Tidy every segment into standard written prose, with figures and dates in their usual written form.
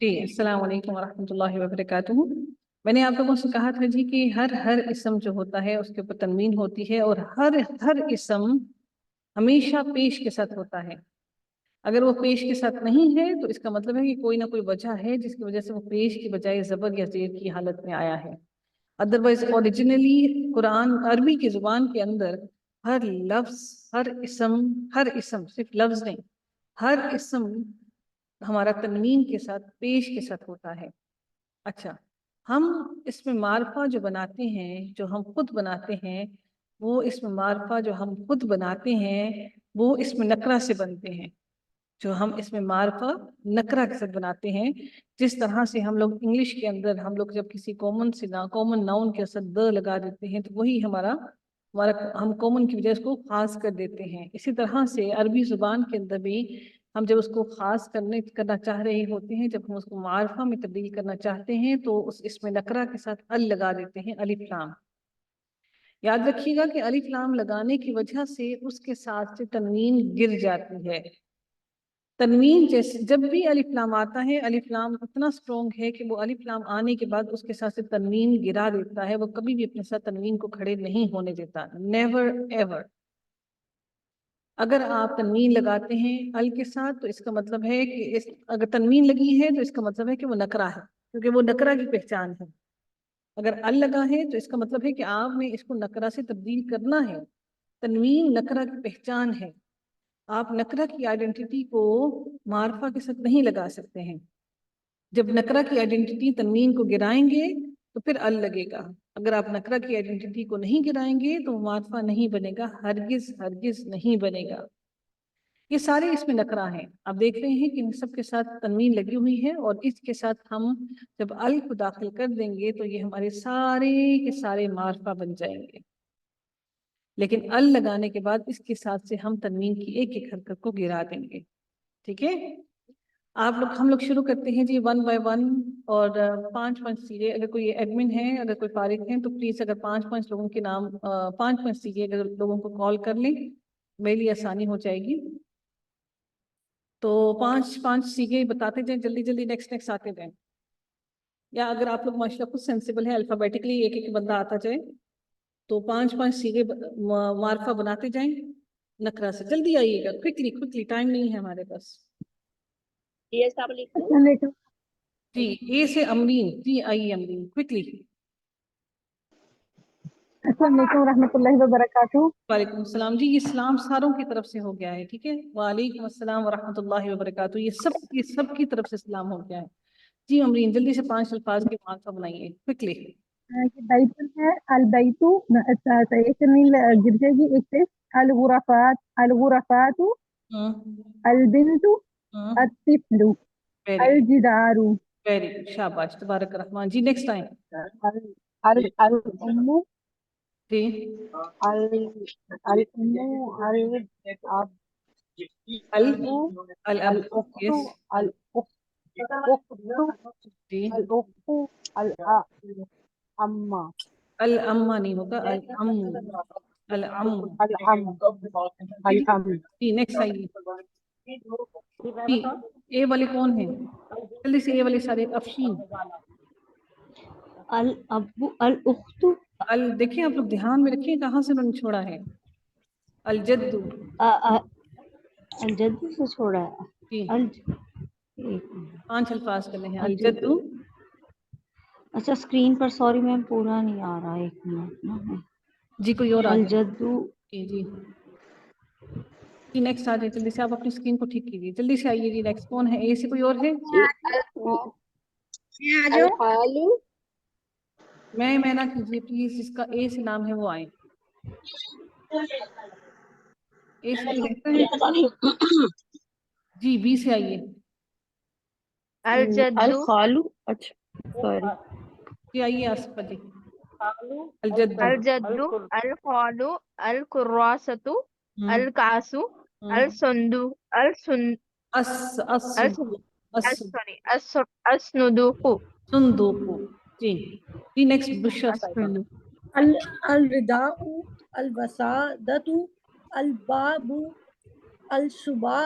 جی السلام علیکم ورحمۃ اللہ وبرکاتہ۔ میں نے آپ لوگوں سے کہا تھا جی کہ ہر اسم جو ہوتا ہے اس کے اوپر تنوین ہوتی ہے، اور ہر اسم ہمیشہ پیش کے ساتھ ہوتا ہے۔ اگر وہ پیش کے ساتھ نہیں ہے تو اس کا مطلب ہے کہ کوئی نہ کوئی وجہ ہے جس کی وجہ سے وہ پیش کی بجائے زبر یا زیر کی حالت میں آیا ہے۔ ادروائز اوریجنلی قرآن عربی کی زبان کے اندر ہر لفظ، ہر اسم صرف لفظ نہیں، ہر اسم ہمارا تنوین کے ساتھ پیش کے ساتھ ہوتا ہے۔ اچھا، ہم اس میں معرفہ جو بناتے ہیں، جو ہم خود بناتے ہیں، وہ اس میں معرفہ جو ہم خود بناتے ہیں وہ اس میں نکرہ سے بنتے ہیں۔ جو ہم اس میں معرفہ نکرہ کے ساتھ بناتے ہیں، جس طرح سے ہم لوگ انگلش کے اندر ہم لوگ جب کسی کامن ناؤن کے ساتھ د لگا دیتے ہیں تو وہی ہمارا ہم کامن کی وجہ اس کو خاص کر دیتے ہیں۔ اسی طرح سے عربی زبان کے اندر بھی ہم جب اس کو خاص کرنا چاہ رہے ہوتے ہیں، جب ہم اس کو معرفہ میں تبدیل کرنا چاہتے ہیں تو اس میں نکرہ کے ساتھ ال لگا دیتے ہیں، الف لام۔ یاد رکھیے گا کہ الف لام لگانے کی وجہ سے اس کے ساتھ سے تنوین گر جاتی ہے۔ تنوین جیسے جب بھی الف لام آتا ہے، الف لام اتنا سٹرونگ ہے کہ وہ الف لام آنے کے بعد اس کے ساتھ سے تنوین گرا دیتا ہے، وہ کبھی بھی اپنے ساتھ تنوین کو کھڑے نہیں ہونے دیتا، نیور ایور۔ اگر آپ تنوین لگاتے ہیں ال کے ساتھ تو اس کا مطلب ہے کہ اگر تنوین لگی ہے تو اس کا مطلب ہے کہ وہ نکرہ ہے، کیونکہ وہ نکرہ کی پہچان ہے۔ اگر ال لگا ہے تو اس کا مطلب ہے کہ آپ نے اس کو نکرہ سے تبدیل کرنا ہے۔ تنوین نکرہ کی پہچان ہے۔ آپ نکرہ کی آئیڈینٹی کو معرفہ کے ساتھ نہیں لگا سکتے ہیں۔ جب نکرہ کی آئیڈینٹی تنوین کو گرائیں گے تو پھر ال لگے گا۔ اگر آپ نکرہ کی آئیڈینٹی کو نہیں گرائیں گے تو معرفہ نہیں بنے گا، ہرگز نہیں بنے گا۔ یہ سارے اس میں نکرہ ہیں۔ آپ دیکھ رہے ہیں کہ ان سب کے ساتھ تنوین لگی ہوئی ہے، اور اس کے ساتھ ہم جب ال کو داخل کر دیں گے تو یہ ہمارے سارے کے سارے معرفہ بن جائیں گے۔ لیکن ال لگانے کے بعد اس کے ساتھ سے ہم تنوین کی ایک ایک حرکت کو گرا دیں گے۔ ٹھیک ہے، ہم لوگ شروع کرتے ہیں جی 1 by 1، اور 5 سیگے۔ اگر کوئی ایڈمن ہے، اگر کوئی فارغ ہیں تو پلیز اگر 5 لوگوں کے نام 5 سیگے اگر لوگوں کو کال کر لیں میرے لیے آسانی ہو جائے گی۔ تو 5 سیگے بتاتے جائیں، جلدی جلدی نیکسٹ آتے جائیں، یا اگر آپ لوگ ماشاء اللہ خود سینسیبل ہے الفابیٹکلی ایک ایک بندہ آتا جائے تو 5 سیگے معرفہ بناتے جائیں نکرہ سے۔ جلدی آئیے گا، کوئکلی، ٹائم نہیں ہے ہمارے پاس۔ السلام علیکم۔ جی اے سے امرین، جی آئیے امرین کوئکلی۔ السلام علیکم ورحمۃ اللہ وبرکاتہ۔ وعلیکم السلام۔ جی یہ اسلام ساروں کی طرف سے ہو گیا ہے، ٹھیک ہے، وعلیکم السلام ورحمۃ اللہ وبرکاتہ، یہ سب کی طرف سے اسلام ہو گیا ہے۔ جی امرین جلدی سے 5 الفاظ کے معرفہ بنائیے کوئکلی۔ بیت ہے، البیتو ایک تنوین گر جائے گی، ایک سے الغرفات، الغرفات، البنت، الطفل، الجدار۔ ویری گڈ، شاباش، تبارک الرحمن۔ جی نیکسٹ ٹائم۔ الام، جی الاب، یس جی الامہ نہیں ہوگا، الام۔ جی نیکسٹ آئیے۔ جی اے والے کون ہیں؟ جلدی سے اے والے سارے۔ افشین، الاب، الاخت، دیکھیں آپ لوگ دھیان میں رکھیں کہاں سے انہوں نے چھوڑا ہے۔ الجد، الجد سے چھوڑا ہے۔ جی 5 الفاظ کرنے ہیں۔ الجد، اچھا اسکرین پر سوری میم پورا نہیں آ رہا، 1 منٹ۔ جی کوئی اور آ جائے۔ الجد، جی نیکسٹ آ جائے جلدی سے، آپ اپنی اسکرین کو ٹھیک کیجیے، جلدی سے آئیے جی۔ نیکسٹ کون ہے؟ اے سے کوئی اور ہے؟ الخال، میں نہ کیجیے پلیز، جس کا اے سے نام ہے وہ آئے۔ اے سے کوئی رہتا ہے؟ جی بی سے آئیے۔ الجد، الخالو، اچھا سوری، جی آئیے آصفہ جی۔ الجد، الجد، الخال، الکراسۃ، الکاس، الصندوق۔ جی نیکسٹ بشرا صاحبہ۔ الرداء، الوسادۃ، الباب، الصباح،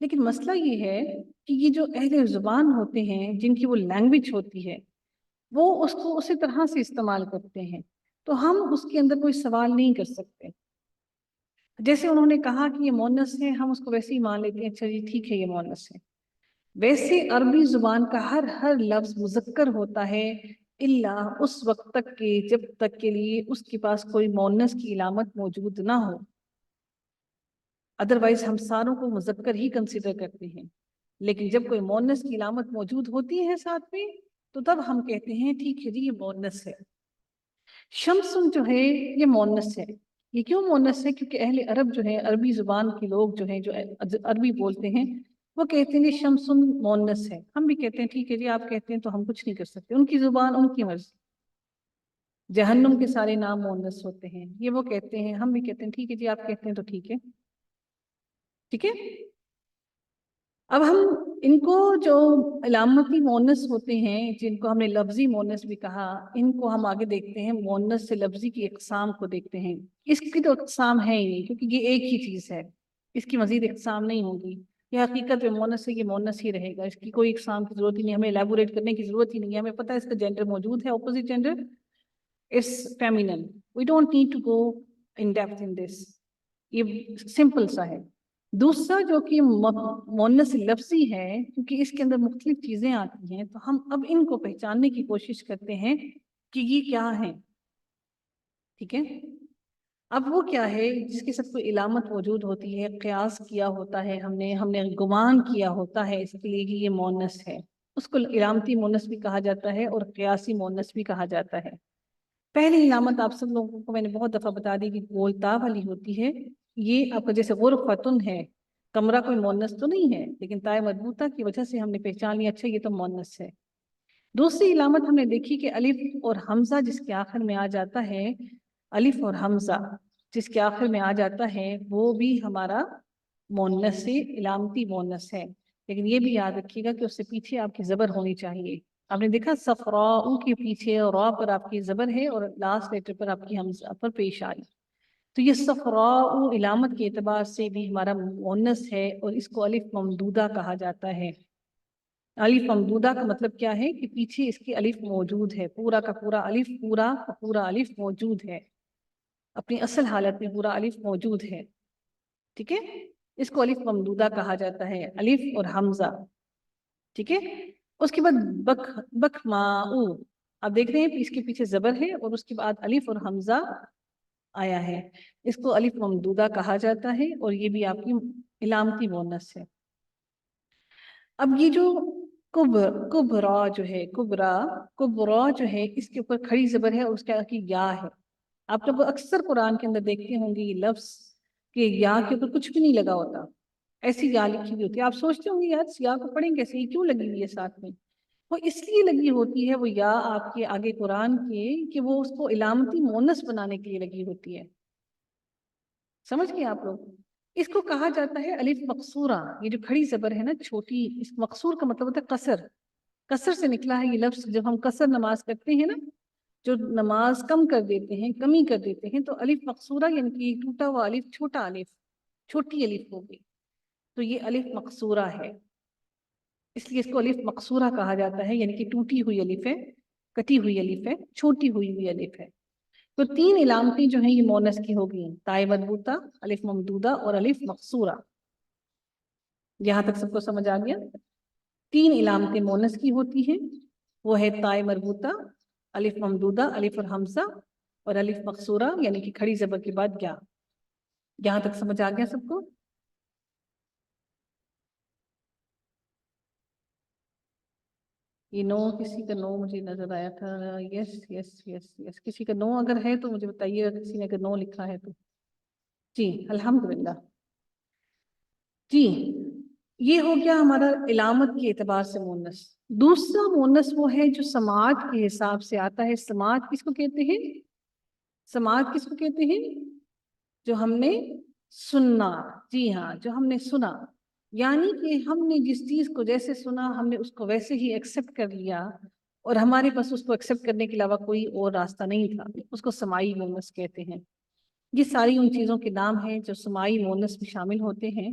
لیکن مسئلہ یہ ہے کہ یہ جو اہل زبان ہوتے ہیں جن کی وہ لینگویج ہوتی ہے وہ اس کو اسی طرح سے استعمال کرتے ہیں، تو ہم اس کے اندر کوئی سوال نہیں کر سکتے۔ جیسے انہوں نے کہا کہ یہ مونس ہے، ہم اس کو ویسے ہی مان لیتے ہیں، اچھا جی ٹھیک ہے یہ مونس ہے۔ ویسے عربی زبان کا ہر لفظ مذکر ہوتا ہے الا اس وقت تک کہ جب تک کے لیے اس کے پاس کوئی مونس کی علامت موجود نہ ہو، ادروائز ہم ساروں کو مذکر ہی کنسیڈر کرتے ہیں، لیکن جب کوئی مونس کی علامت موجود ہوتی ہے ساتھ میں تو تب ہم کہتے ہیں ٹھیک ہے جی یہ مونس ہے۔ شمسن جو ہے یہ مونس ہے۔ یہ کیوں مونس ہے؟ کیونکہ اہل عرب جو ہے، عربی زبان کے لوگ جو ہیں جو عربی بولتے ہیں، وہ کہتے ہیں کہ شمسن مونس ہے۔ ہم بھی کہتے ہیں ٹھیک ہے جی آپ کہتے ہیں تو ہم کچھ نہیں کر سکتے، ان کی زبان ان کی مرضی۔ جہنم کے سارے نام مونس ہوتے ہیں، یہ وہ کہتے ہیں، ہم بھی کہتے ہیں ٹھیک ہے جی آپ کہتے ہیں تو ٹھیک ہے، ٹھیک ہے۔ اب ہم ان کو جو علامتی مونس ہوتے ہیں جن کو ہم نے لفظی مونس بھی کہا، ان کو ہم آگے دیکھتے ہیں، مونس سے لفظی کی اقسام کو دیکھتے ہیں۔ اس کی تو اقسام ہے ہی نہیں کیونکہ یہ ایک ہی چیز ہے، اس کی مزید اقسام نہیں ہوگی۔ یہ حقیقت میں مونس ہے، یہ مونس ہی رہے گا، اس کی کوئی اقسام کی ضرورت ہی نہیں، ہمیں ایلیبوریٹ کرنے کی ضرورت ہی نہیں ہے، ہمیں پتہ ہے اس کا جینڈر موجود ہے، اپوزٹ جینڈر اس feminine, we don't need to go in depth in this, یہ سمپل سا ہے۔ دوسرا جو کہ مونس لفظی ہے، کیونکہ اس کے اندر مختلف چیزیں آتی ہیں تو ہم اب ان کو پہچاننے کی کوشش کرتے ہیں کہ یہ کیا ہیں، ٹھیک ہے۔ اب وہ کیا ہے جس کے ساتھ کوئی علامت موجود ہوتی ہے، قیاس کیا ہوتا ہے ہم نے گمان کیا ہوتا ہے اس کے لیے کہ یہ مونس ہے، اس کو علامتی مونس بھی کہا جاتا ہے اور قیاسی مونس بھی کہا جاتا ہے۔ پہلی علامت آپ سب لوگوں کو میں نے بہت دفعہ بتا دی کہ گولتا والی ہوتی ہے، یہ آپ کا جیسے غرفتن ہے، کمرہ کوئی مونس تو نہیں ہے لیکن تائے مربوطہ کی وجہ سے ہم نے پہچان لیا اچھا یہ تو مونس ہے۔ دوسری علامت ہم نے دیکھی کہ الف اور حمزہ جس کے آخر میں آ جاتا ہے، الف اور حمزہ جس کے آخر میں آ جاتا ہے وہ بھی ہمارا مونس سے علامتی مونس ہے، لیکن یہ بھی یاد رکھیے گا کہ اس سے پیچھے آپ کی زبر ہونی چاہیے۔ آپ نے دیکھا صفراء کے پیچھے را پر آپ کی زبر ہے اور لاسٹ لیٹر پر آپ کی حمزہ پر پیش آئی، تو یہ صفراء علامت کے اعتبار سے بھی ہمارا مونس ہے اور اس کو الف ممدودہ کہا جاتا ہے۔ الف ممدودہ کا مطلب کیا ہے کہ پیچھے اس کی الف موجود ہے، پورا کا پورا الف، پورا کا پورا الف موجود ہے، اپنی اصل حالت میں پورا الف موجود ہے، ٹھیک ہے۔ اس کو الف ممدودہ کہا جاتا ہے، الف اور حمزہ، ٹھیک ہے۔ اس کے بعد بک ماؤ، آپ دیکھ رہے ہیں اس کے پیچھے زبر ہے اور اس کے بعد الف اور حمزہ آیا ہے، اس کو الف ممدودہ کہا جاتا ہے اور یہ بھی آپ کی علامتی مونس ہے۔ اب یہ جو کبرا جو ہے، کبرا جو ہے اس کے اوپر کھڑی زبر ہے اور اس کا کی یا ہے۔ آپ لوگ اکثر قرآن کے اندر دیکھتے ہوں گے یہ لفظ کہ یا کے اوپر کچھ بھی نہیں لگا ہوتا، ایسی یا لکھی ہوئی ہوتی ہے، آپ سوچتے ہوں گے یار یا کو پڑھیں کیسے، یہ کیوں لگی ہوئی ہے ساتھ میں؟ وہ اس لیے لگی ہوتی ہے وہ یا آپ کے آگے قرآن کے کہ وہ اس کو علامتی مونس بنانے کے لیے لگی ہوتی ہے، سمجھ گئے آپ لوگ؟ اس کو کہا جاتا ہے الف مقصورہ، یہ جو کھڑی زبر ہے نا چھوٹی، اس مقصور کا مطلب ہوتا ہے قصر، قصر سے نکلا ہے یہ لفظ۔ جب ہم قصر نماز کرتے ہیں نا، جو نماز کم کر دیتے ہیں، کمی کر دیتے ہیں، تو الف مقصورہ یعنی کہ ٹوٹا ہوا الف، چھوٹا الف، چھوٹی الف ہوگی، تو یہ الف مقصورہ ہے، اس لیے اس کو الف مقصورہ کہا جاتا ہے، یعنی کہ ٹوٹی ہوئی الف ہے، کٹی ہوئی الف ہے، چھوٹی ہوئی الف ہے۔ تو تین علامتیں جو ہیں یہ مونس کی ہوگی، تائے مربوطہ، الف ممدودہ اور الف مقصورہ۔ یہاں تک سب کو سمجھ آ گیا؟ تین علامتیں مونس کی ہوتی ہیں، وہ ہے تائے مربوطہ، الف ممدودہ، الف اور حمزہ، اور الف مقصورہ یعنی کہ کھڑی زبر کے بعد یا۔ یہاں تک سمجھ آ گیا سب کو؟ یہ نو، کسی کا نو مجھے نظر آیا تھا، یس یس یس یس، کسی کا نو اگر ہے تو مجھے بتائیے گا، کسی نے اگر نو لکھا ہے تو۔ جی الحمدللہ، جی یہ ہو گیا ہمارا علامت کے اعتبار سے مونس۔ دوسرا مونس وہ ہے جو سماعت کے حساب سے آتا ہے۔ سماعت کس کو کہتے ہیں؟ سماعت کس کو کہتے ہیں؟ جو ہم نے سننا، جی ہاں، جو ہم نے سنا، یعنی کہ ہم نے جس چیز کو جیسے سنا ہم نے اس کو ویسے ہی ایکسیپٹ کر لیا اور ہمارے پاس اس کو ایکسیپٹ کرنے کے علاوہ کوئی اور راستہ نہیں تھا، اس کو سماعی مونس کہتے ہیں۔ یہ ساری ان چیزوں کے نام ہیں جو سماعی مونس میں شامل ہوتے ہیں۔